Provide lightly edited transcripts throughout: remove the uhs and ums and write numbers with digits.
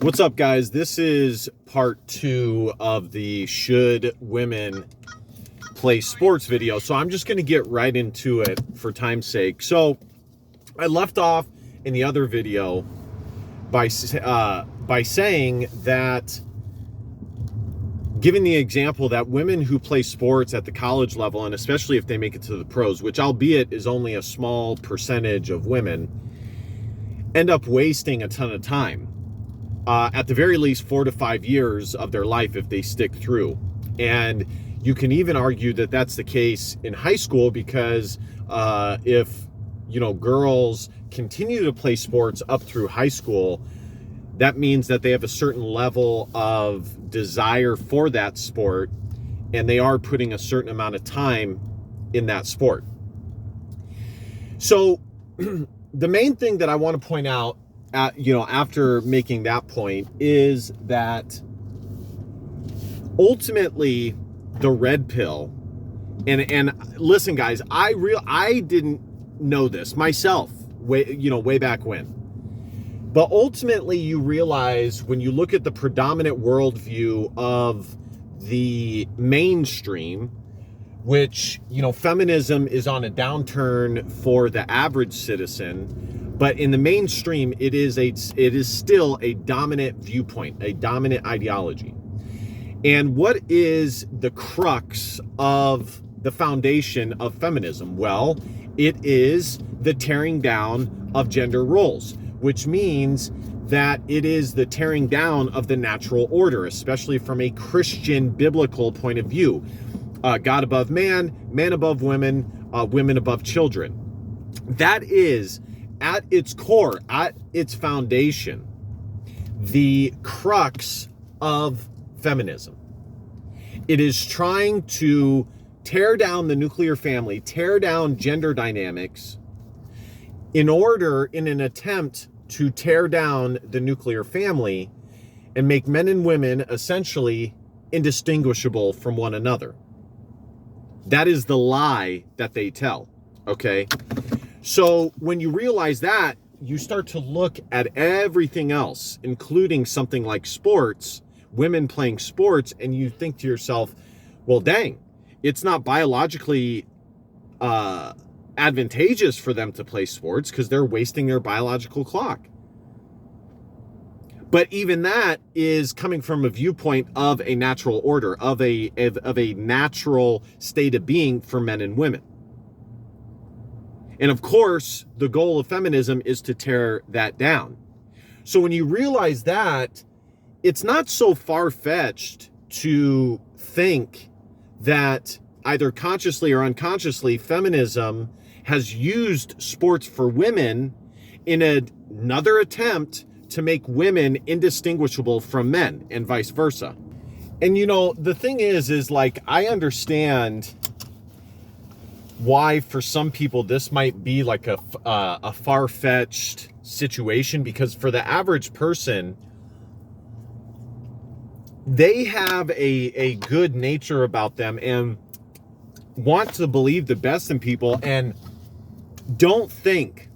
What's up, guys? This is part 2 of the should women play sports video. So I'm just going to get right into it for time's sake. So I left off in the other video by saying that, giving the example that women who play sports at the college level, and especially if they make it to the pros, which albeit is only a small percentage of women, end up wasting a ton of time. At the very least 4 to 5 years of their life if they stick through. And you can even argue that that's the case in high school because if girls continue to play sports up through high school, that means that they have a certain level of desire for that sport and they are putting a certain amount of time in that sport. So the main thing that I want to point out after making that point is that ultimately the red pill, and listen, guys, I didn't know this myself way back when, but ultimately you realize when you look at the predominant worldview of the mainstream, which feminism is on a downturn for the average citizen. But in the mainstream, it is still a dominant viewpoint, a dominant ideology. And what is the crux of the foundation of feminism? Well, it is the tearing down of gender roles, which means that it is the tearing down of the natural order, especially from a Christian biblical point of view. God above man, man above women, women above children. That is, at its core, at its foundation, the crux of feminism. It is trying to tear down the nuclear family, tear down gender dynamics in an attempt to tear down the nuclear family and make men and women essentially indistinguishable from one another. That is the lie that they tell, okay? So when you realize that, you start to look at everything else, including something like sports, women playing sports, and you think to yourself, well, dang, it's not biologically advantageous for them to play sports because they're wasting their biological clock. But even that is coming from a viewpoint of a natural order, of a natural state of being for men and women. And of course, the goal of feminism is to tear that down. So when you realize that, it's not so far-fetched to think that either consciously or unconsciously, feminism has used sports for women in another attempt to make women indistinguishable from men and vice versa. And the thing is like, I understand why for some people this might be like a far-fetched situation, because for the average person, they have a good nature about them and want to believe the best in people and don't think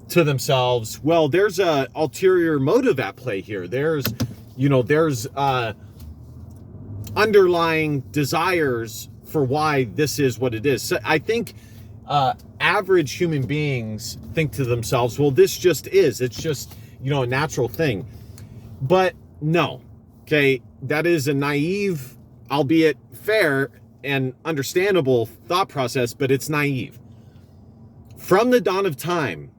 to themselves, well, there's a ulterior motive at play here. There's underlying desires for why this is what it is. So I think average human beings think to themselves, well, this just is. It's just, a natural thing. But no, okay, that is a naive, albeit fair and understandable thought process, but it's naive. From the dawn of time,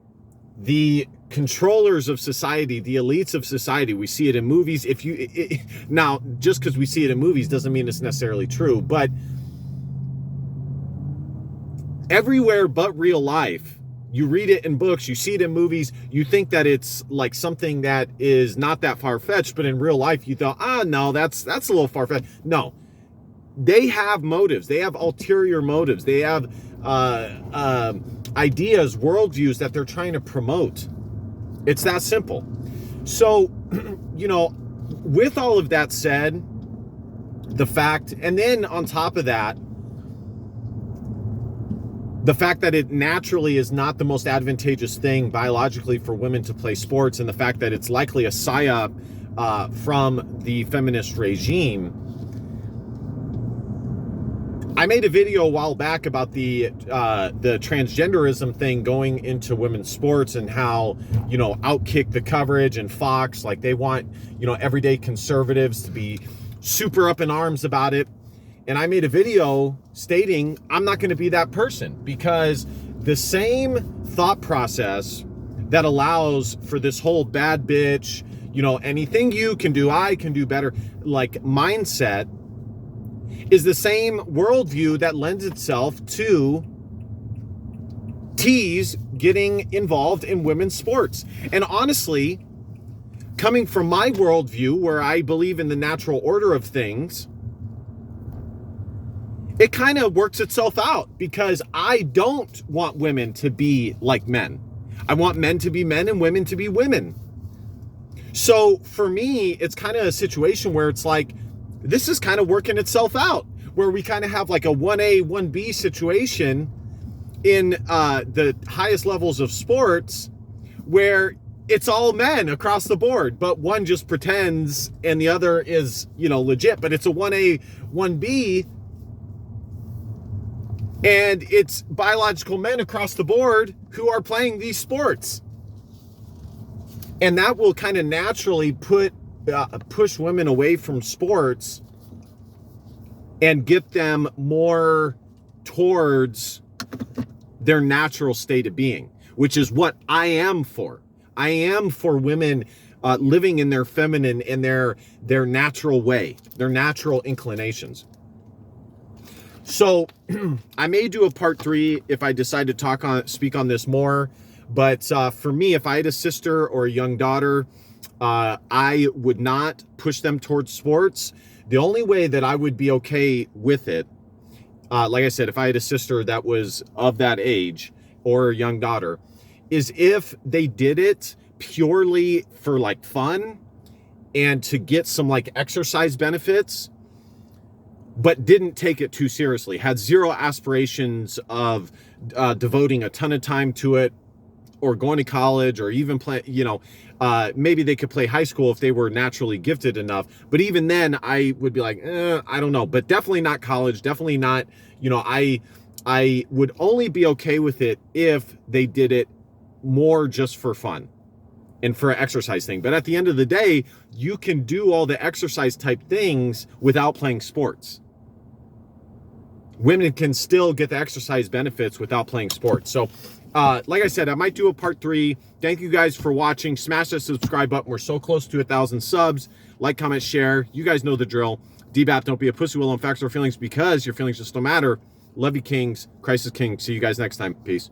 the controllers of society, the elites of society, we see it in movies. Now, just because we see it in movies doesn't mean it's necessarily true, but everywhere but real life, you read it in books, you see it in movies, you think that it's like something that is not that far-fetched, but in real life you thought, no, that's a little far-fetched. No, they have motives, they have ulterior motives, they have ideas, worldviews that they're trying to promote. It's that simple. So, with all of that said, the fact, and then on top of that, the fact that it naturally is not the most advantageous thing biologically for women to play sports, and the fact that it's likely a psyop from the feminist regime. I made a video a while back about the transgenderism thing going into women's sports, and how, Outkick the coverage and Fox, like, they want, everyday conservatives to be super up in arms about it. And I made a video stating I'm not going to be that person, because the same thought process that allows for this whole bad bitch, anything you can do, I can do better, like, mindset, is the same worldview that lends itself to tees getting involved in women's sports. And honestly, coming from my worldview, where I believe in the natural order of things, it kind of works itself out, because I don't want women to be like men. I want men to be men and women to be women. So for me, it's kind of a situation where it's like, this is kind of working itself out, where we kind of have like a 1A, 1B situation in the highest levels of sports, where it's all men across the board, but one just pretends and the other is, legit, but it's a 1A, 1B, and it's biological men across the board who are playing these sports. And that will kind of naturally push women away from sports and get them more towards their natural state of being, which is what I am for. I am for women living in their feminine, in their natural way, their natural inclinations. So I may do a part 3 if I decide to speak on this more. But for me, if I had a sister or a young daughter, I would not push them towards sports. The only way that I would be okay with it, like I said, if I had a sister that was of that age, or a young daughter, is if they did it purely for like fun and to get some like exercise benefits, but didn't take it too seriously, had zero aspirations of devoting a ton of time to it, or going to college, or even play, maybe they could play high school if they were naturally gifted enough. But even then, I would be like, I don't know. But definitely not college. Definitely not, I would only be okay with it if they did it more just for fun and for an exercise thing. But at the end of the day, you can do all the exercise type things without playing sports. Women can still get the exercise benefits without playing sports. So, like I said, I might do a part 3. Thank you guys for watching. Smash that subscribe button. We're so close to 1,000 subs. Like, comment, share. You guys know the drill. DBAP, don't be a pussy, will on facts or feelings, because your feelings just don't matter. Love you, kings. Christ is king. See you guys next time. Peace.